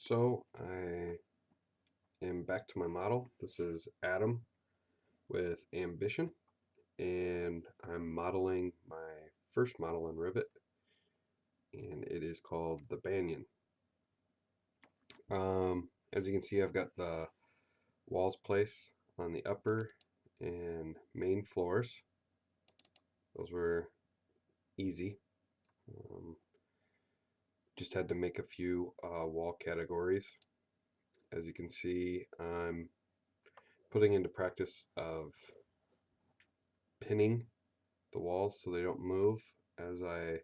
So I am back to my model. This is Adam with Ambition, and I'm modeling my first model in Revit, and it is called the Banyan. As you can see, I've got the walls placed on the upper and main floors. Those were easy. Just had to make a few wall categories. As you can see, I'm putting into practice of pinning the walls so they don't move as I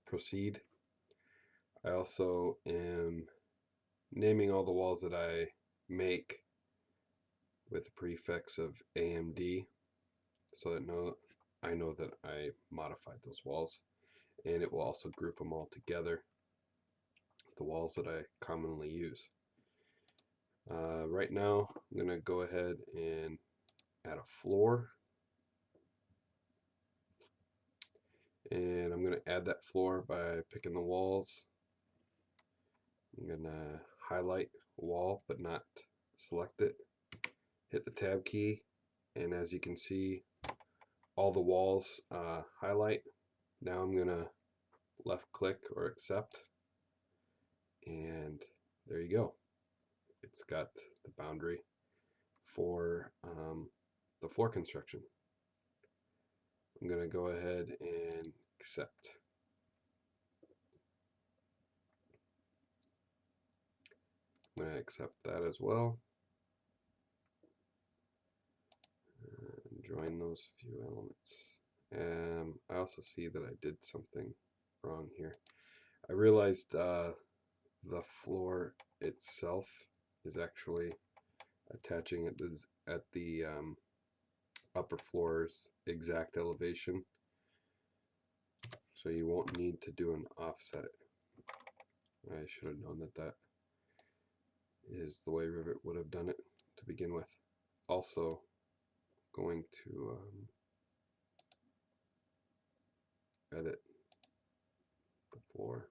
proceed. I also am naming all the walls that I make with the prefix of AMD so that I know that I modified those walls, and it will also group them all together, the walls that I commonly use. Right now I'm going to go ahead and add a floor, and I'm going to add that floor by picking the walls. I'm going to highlight a wall but not select it, hit the tab key, and as you can see, all the walls highlight. Now I'm going to left click or accept, and there you go. It's got the boundary for the floor construction. I'm going to go ahead and accept. I'm going to accept that as well. And join those few elements. I also see that I did something wrong here. I realized the floor itself is actually attaching at the upper floor's exact elevation, so you won't need to do an offset. I should have known that that is the way Revit would have done it to begin with. Also going to edit the floor.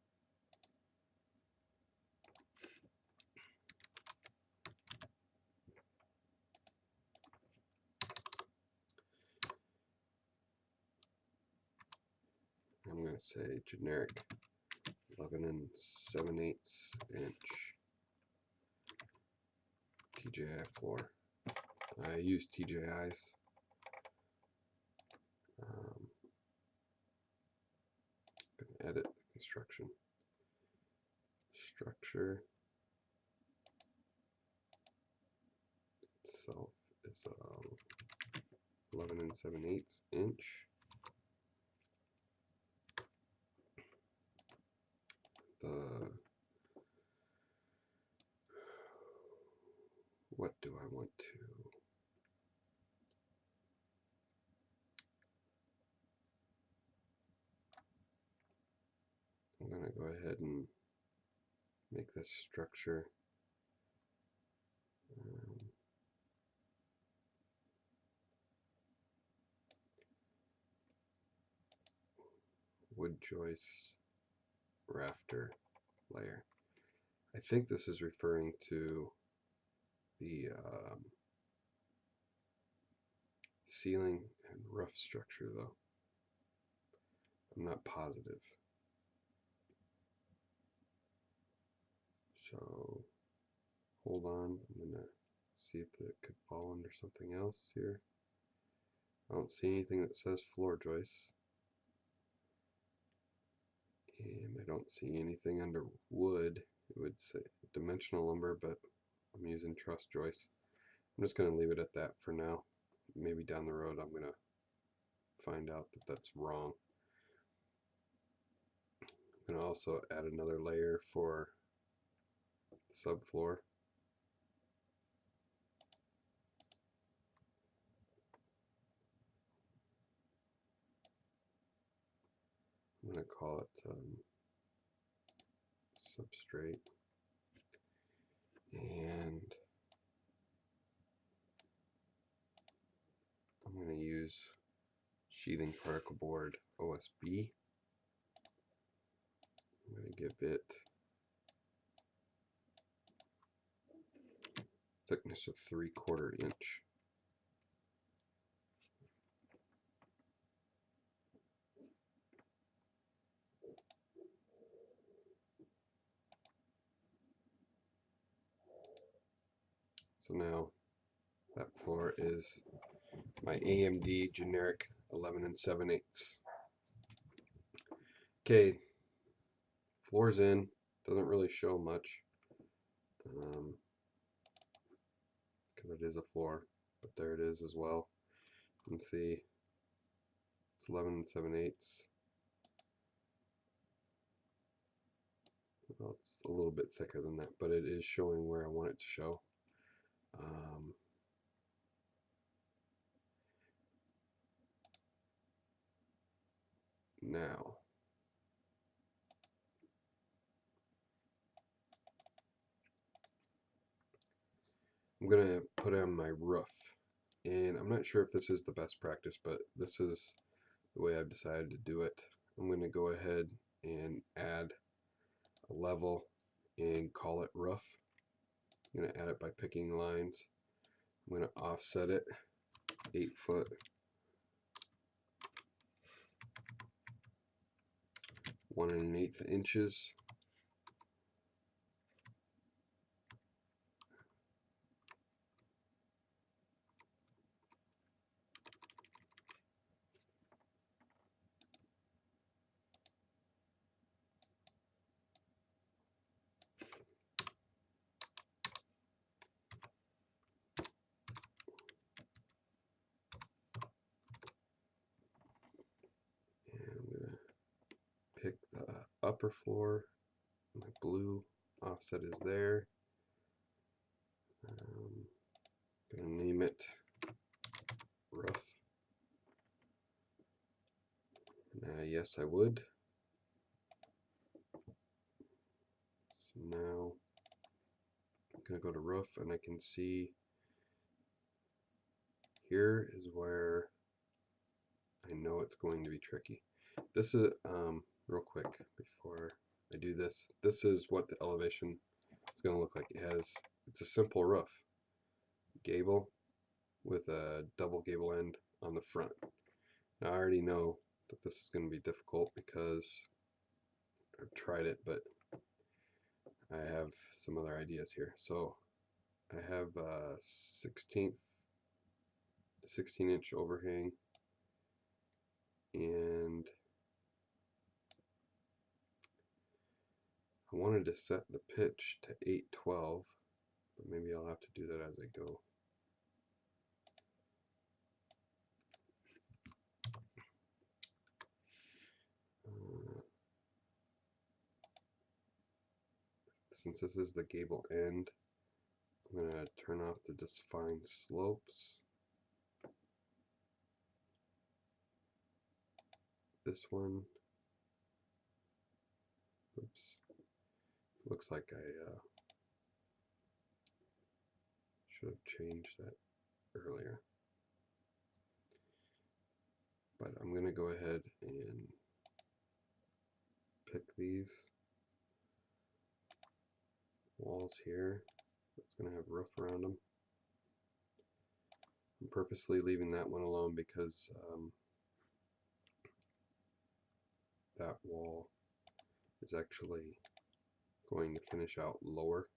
I'm going to say generic 11 7/8 inch TJI floor. I use TJIs. Going to edit the construction. Structure itself is 11 7/8 inch. What do I want to? I'm going to go ahead and make this structure wood joist rafter layer. I think this is referring to the ceiling and roof structure, though. I'm not positive. So hold on, I'm going to see if it could fall under something else here. I don't see anything that says floor joists. And I don't see anything under wood. It would say dimensional lumber, but I'm using truss joists. I'm just going to leave it at that for now. Maybe down the road I'm going to find out that that's wrong. I'm going to also add another layer for the subfloor. I'm going to call it substrate, and I'm going to use sheathing particle board OSB. I'm going to give it thickness of 3/4 inch. So now that floor is my AMD generic 11 7/8. Okay, floor's in. Doesn't really show much because it is a floor, but there it is as well. You can see it's 11 7/8. Well, it's a little bit thicker than that, but it is showing where I want it to show. Now, I'm going to put on my roof. And I'm not sure if this is the best practice, but this is the way I've decided to do it. I'm going to go ahead and add a level and call it roof. I'm going to add it by picking lines. I'm going to offset it 8 foot. 1 1/8 inches. And I'm going to pick the upper floor. My blue offset is there. Gonna name it roof. Yes, I would. So now I'm gonna go to roof, and I can see here is where I know it's going to be tricky. This is real quick before I do this. This is what the elevation is going to look like. It's a simple roof, gable with a double gable end on the front. Now, I already know that this is going to be difficult because I've tried it, but I have some other ideas here. So I have a 16-inch overhang, and I wanted to set the pitch to 8/12, but maybe I'll have to do that as I go. Since this is the gable end, I'm going to turn off the define slopes. This one, oops, looks like I should have changed that earlier. But I'm going to go ahead and pick these walls here. That's going to have roof around them. I'm purposely leaving that one alone because that wall is actually going to finish out lower.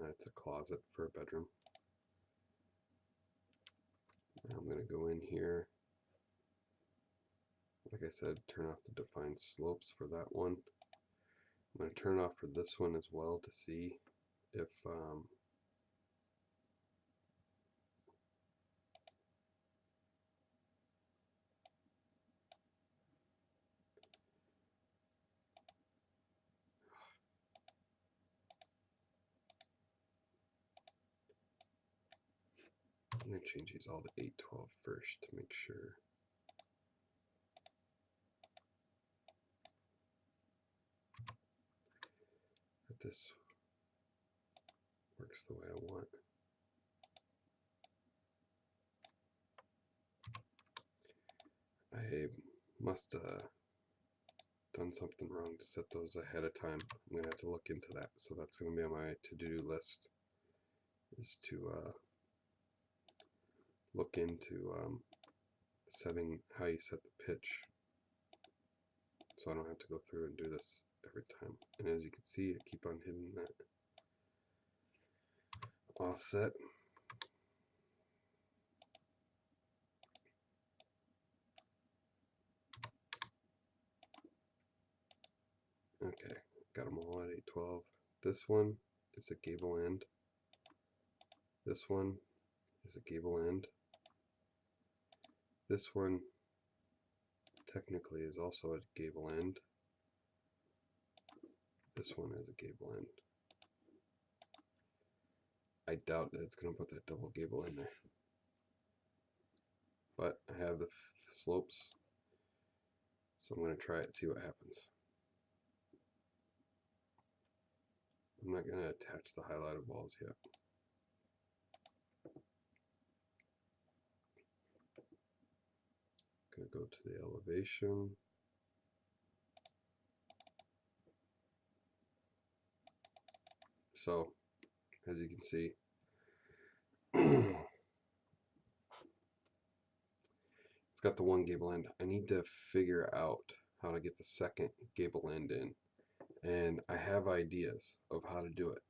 It's a closet for a bedroom. Now I'm going to go in here. Like I said, turn off the define slopes for that one. I'm going to turn off for this one as well to see if I'm going to change these all to 8/12 first to make sure. That this works the way I want. I must done something wrong to set those ahead of time. I'm gonna have to look into that. So that's gonna be on my to-do list, is to look into setting how you set the pitch, so I don't have to go through and do this every time. And as you can see, I keep on hitting that offset. Okay, got them all at 812. This one is a gable end. This one is a gable end. This one technically is also a gable end. This one is a gable end. I doubt that it's going to put that double gable in there. But I have the slopes, so I'm going to try it and see what happens. I'm not going to attach the highlighted walls yet. Going to go to the elevation. So, as you can see, it's got the one gable end. I need to figure out how to get the second gable end in. And I have ideas of how to do it.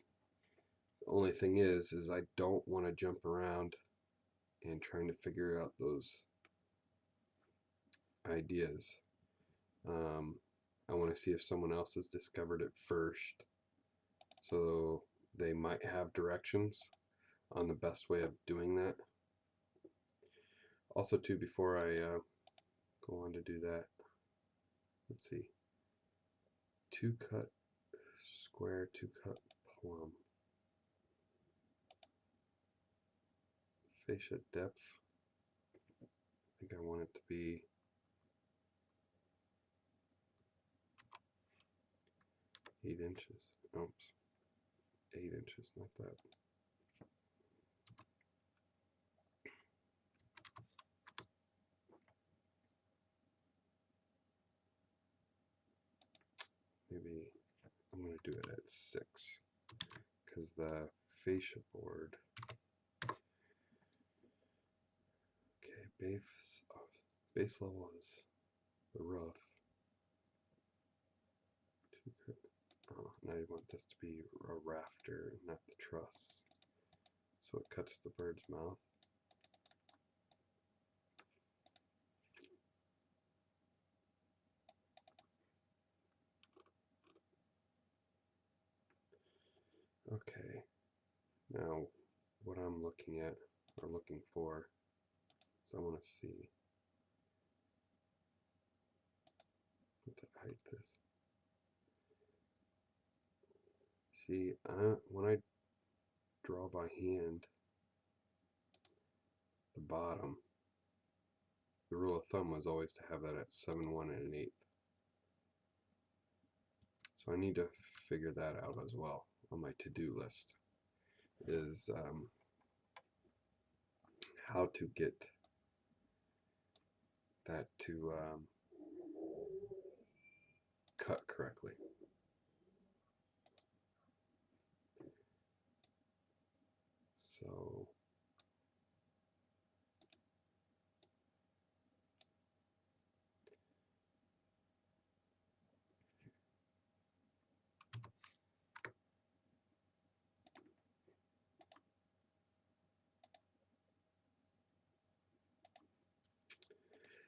The only thing is I don't want to jump around and trying to figure out those ideas. I want to see if someone else has discovered it first, so they might have directions on the best way of doing that. Also too, before I go on to do that, let's see, 2-cut square, 2-cut plumb, fascia depth, I think I want it to be 8 inches. Oops, 8 inches, not that. Maybe I'm going to do it at 6, because the fascia board, okay, base level is the roof. Now you want this to be a rafter, not the truss. So it cuts the bird's mouth. Okay, now what I'm looking at, or looking for, is I want to see what the height is. See, when I draw by hand the bottom, the rule of thumb was always to have that at 7/1 and 1/8. So I need to figure that out as well on my to-do list, is how to get that to cut correctly.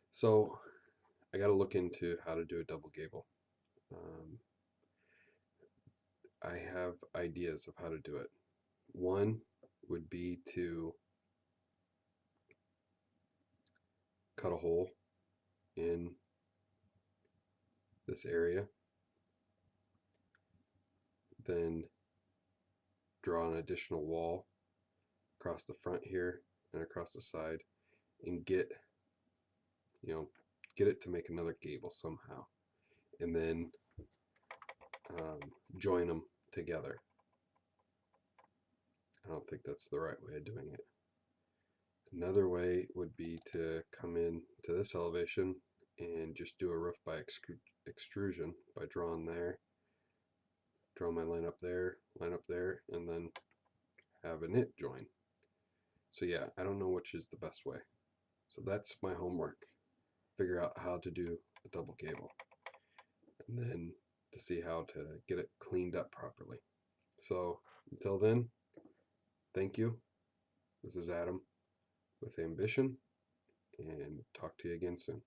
So I got to look into how to do a double gable. I have ideas of how to do it. One would be to cut a hole in this area, then draw an additional wall across the front here and across the side, and get it to make another gable somehow, and then join them together. I don't think that's the right way of doing it. Another way would be to come in to this elevation and just do a roof by extrusion by drawing there, draw my line up there, and then have a knit join. So yeah, I don't know which is the best way. So that's my homework. Figure out how to do a double gable, and then to see how to get it cleaned up properly. So until then, thank you. This is Adam with Ambition, and talk to you again soon.